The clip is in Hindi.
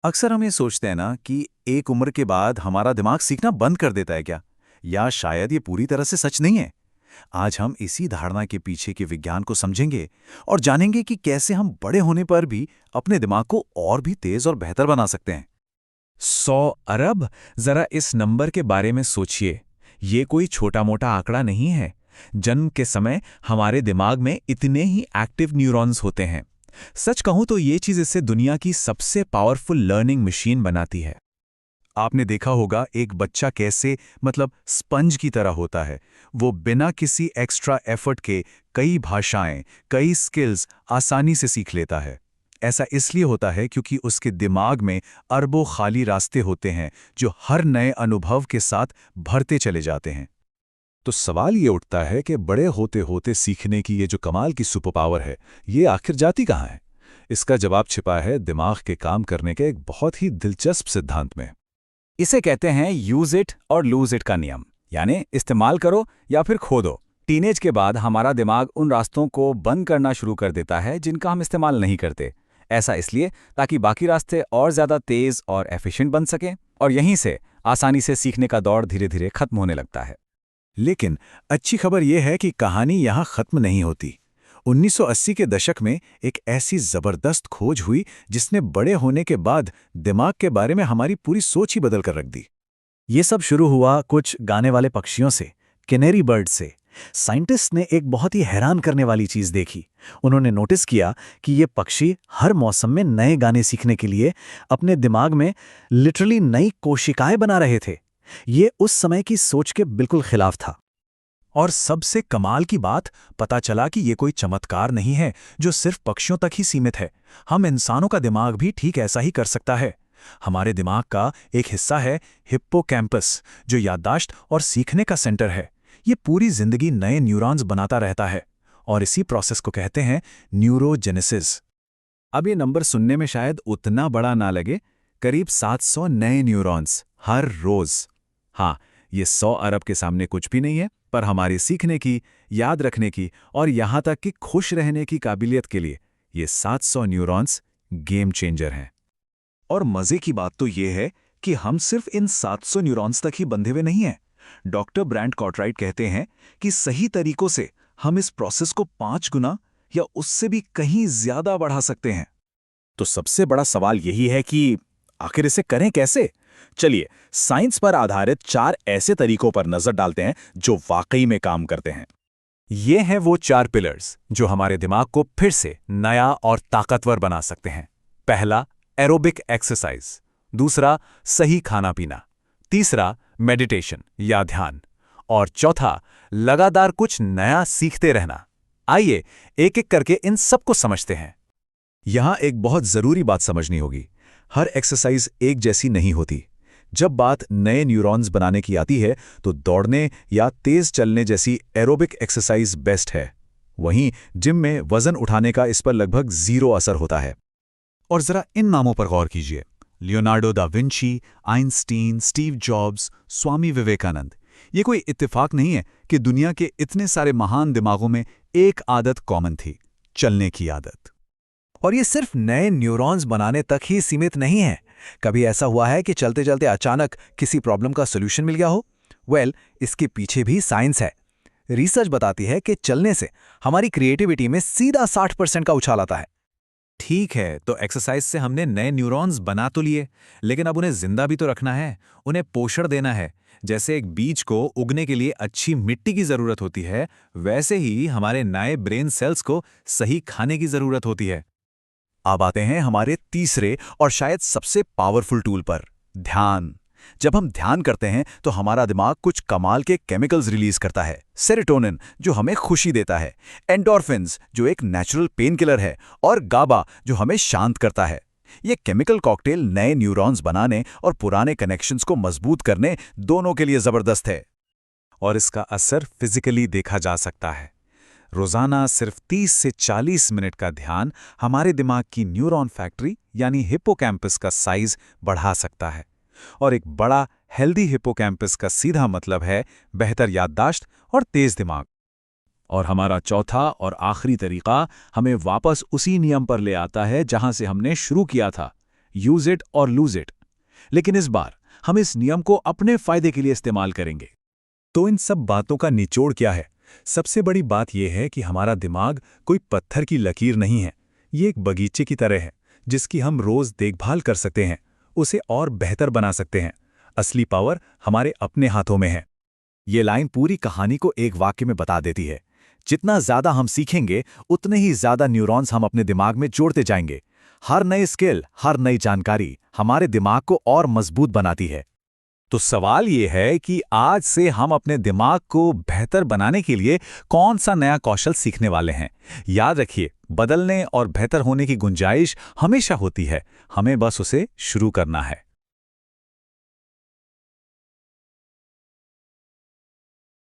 अक्सर हम ये सोचते हैं ना कि एक उम्र के बाद हमारा दिमाग सीखना बंद कर देता है क्या? या शायद ये पूरी तरह से सच नहीं है। आज हम इसी धारणा के पीछे के विज्ञान को समझेंगे और जानेंगे कि कैसे हम बड़े होने पर भी अपने दिमाग को और भी तेज और बेहतर बना सकते हैं। 100 अरब। जरा इस नंबर के बारे में सोचिए। ये कोई छोटा मोटा आंकड़ा नहीं है। जन्म के समय हमारे दिमाग में इतने ही एक्टिव न्यूरॉन्स होते हैं। सच कहूं तो ये चीज इसे दुनिया की सबसे पावरफुल लर्निंग मशीन बनाती है। आपने देखा होगा एक बच्चा कैसे स्पंज की तरह होता है। वो बिना किसी एक्स्ट्रा एफर्ट के कई भाषाएं, कई स्किल्स आसानी से सीख लेता है। ऐसा इसलिए होता है क्योंकि उसके दिमाग में अरबों खाली रास्ते होते हैं जो हर नए अनुभव के साथ भरते चले जाते हैं। तो सवाल ये उठता है कि बड़े होते होते सीखने की ये जो कमाल की सुपर पावर है, ये आखिर जाती कहाँ है? इसका जवाब छिपा है दिमाग के काम करने के एक बहुत ही दिलचस्प सिद्धांत में। इसे कहते हैं यूज इट और लूज इट का नियम, यानी इस्तेमाल करो या फिर खो दो। टीनेज के बाद हमारा दिमाग उन रास्तों को बंद करना शुरू कर देता है जिनका हम इस्तेमाल नहीं करते। ऐसा इसलिए ताकि बाकी रास्ते और ज़्यादा तेज और एफिशिएंट बन सकें, और यहीं से आसानी से सीखने का दौर धीरे धीरे खत्म होने लगता है। लेकिन अच्छी खबर यह है कि कहानी यहाँ खत्म नहीं होती। 1980 के दशक में एक ऐसी जबरदस्त खोज हुई जिसने बड़े होने के बाद दिमाग के बारे में हमारी पूरी सोच ही बदल कर रख दी। ये सब शुरू हुआ कुछ गाने वाले पक्षियों से, कैनेरी बर्ड से। साइंटिस्ट ने एक बहुत ही हैरान करने वाली चीज देखी। उन्होंने नोटिस किया कि ये पक्षी हर मौसम में नए गाने सीखने के लिए अपने दिमाग में लिटरली नई कोशिकाएं बना रहे थे। ये उस समय की सोच के बिल्कुल खिलाफ था। और सबसे कमाल की बात, पता चला कि ये कोई चमत्कार नहीं है जो सिर्फ पक्षियों तक ही सीमित है। हम इंसानों का दिमाग भी ठीक ऐसा ही कर सकता है। हमारे दिमाग का एक हिस्सा है हिप्पोकैम्पस, जो याददाश्त और सीखने का सेंटर है। ये पूरी जिंदगी नए न्यूरॉन्स बनाता रहता है और इसी प्रोसेस को कहते हैं न्यूरोजेनेसिस। अब ये नंबर सुनने में शायद उतना बड़ा ना लगे, करीब 700 नए न्यूरॉन्स हर रोज। हाँ, ये 100 अरब के सामने कुछ भी नहीं है, पर हमारी सीखने की, याद रखने की और यहाँ तक कि खुश रहने की काबिलियत के लिए ये 700 न्यूरॉन्स गेम चेंजर हैं। और मजे की बात तो ये है कि हम सिर्फ इन 700 न्यूरॉन्स तक ही बंधे हुए नहीं हैं। डॉक्टर ब्रांड कॉर्टराइट कहते हैं कि सही तरीकों से हम इस प्रोसेस को 5 गुना या उससे भी कहीं ज्यादा बढ़ा सकते हैं। तो सबसे बड़ा सवाल यही है कि आखिर इसे करें कैसे? चलिए, साइंस पर आधारित 4 ऐसे तरीकों पर नजर डालते हैं जो वाकई में काम करते हैं। ये हैं वो 4 पिलर्स जो हमारे दिमाग को फिर से नया और ताकतवर बना सकते हैं। पहला, एरोबिक एक्सरसाइज। दूसरा, सही खाना पीना। तीसरा, मेडिटेशन या ध्यान। और चौथा, लगातार कुछ नया सीखते रहना। आइए एक एक करके इन सबको समझते हैं। यहां एक बहुत जरूरी बात समझनी होगी। हर एक्सरसाइज एक जैसी नहीं होती। जब बात नए न्यूरॉन्स बनाने की आती है तो दौड़ने या तेज चलने जैसी एरोबिक एक्सरसाइज बेस्ट है। वहीं जिम में वजन उठाने का इस पर लगभग 0 असर होता है। और जरा इन नामों पर गौर कीजिए: Leonardo da Vinci, Einstein, Steve Jobs, Swami Vivekananda. ये कोई इत्तेफाक नहीं है कि दुनिया के इतने सारे महान दिमागों में एक आदत कॉमन थी, चलने की आदत। और ये सिर्फ नए न्यूरॉन्स बनाने तक ही सीमित नहीं है। कभी ऐसा हुआ है कि चलते चलते अचानक किसी प्रॉब्लम का सॉल्यूशन मिल गया हो? इसके पीछे भी साइंस है। रिसर्च बताती है कि चलने से हमारी क्रिएटिविटी में सीधा 60% का उछाल आता है। ठीक है, तो एक्सरसाइज से हमने नए न्यूरॉन्स बना तो लिए, लेकिन अब उन्हें जिंदा भी तो रखना है, उन्हें पोषण देना है। जैसे एक बीज को उगने के लिए अच्छी मिट्टी की जरूरत होती है, वैसे ही हमारे नए ब्रेन सेल्स को सही खाने की जरूरत होती है। अब आते हैं हमारे तीसरे और शायद सबसे पावरफुल टूल पर, ध्यान। जब हम ध्यान करते हैं तो हमारा दिमाग कुछ कमाल के केमिकल्स रिलीज करता है। सेरोटोनिन, जो हमें खुशी देता है, एंडोर्फिन्स, जो एक नेचुरल पेन किलर है, और गाबा, जो हमें शांत करता है। ये केमिकल कॉकटेल नए न्यूरॉन्स बनाने और पुराने कनेक्शंस को मजबूत करने दोनों के लिए जबरदस्त है। और इसका असर फिजिकली देखा जा सकता है। रोजाना सिर्फ 30 से 40 मिनट का ध्यान हमारे दिमाग की न्यूरॉन फैक्ट्री यानी हिप्पोकैम्पस का साइज बढ़ा सकता है। और एक बड़ा हेल्दी हिप्पोकैम्पस का सीधा मतलब है बेहतर याददाश्त और तेज दिमाग। और हमारा चौथा और आखिरी तरीका हमें वापस उसी नियम पर ले आता है जहां से हमने शुरू किया था, यूज इट और लूज इट। लेकिन इस बार हम इस नियम को अपने फायदे के लिए इस्तेमाल करेंगे। तो इन सब बातों का निचोड़ क्या है? सबसे बड़ी बात यह है कि हमारा दिमाग कोई पत्थर की लकीर नहीं है। ये एक बगीचे की तरह है जिसकी हम रोज देखभाल कर सकते हैं, उसे और बेहतर बना सकते हैं। असली पावर हमारे अपने हाथों में है। ये लाइन पूरी कहानी को एक वाक्य में बता देती है। जितना ज्यादा हम सीखेंगे उतने ही ज्यादा न्यूरॉन्स हम अपने दिमाग में जोड़ते जाएंगे। हर नई स्किल, हर नई जानकारी हमारे दिमाग को और मजबूत बनाती है। तो सवाल ये है कि आज से हम अपने दिमाग को बेहतर बनाने के लिए कौन सा नया कौशल सीखने वाले हैं। याद रखिए, बदलने और बेहतर होने की गुंजाइश हमेशा होती है, हमें बस उसे शुरू करना है।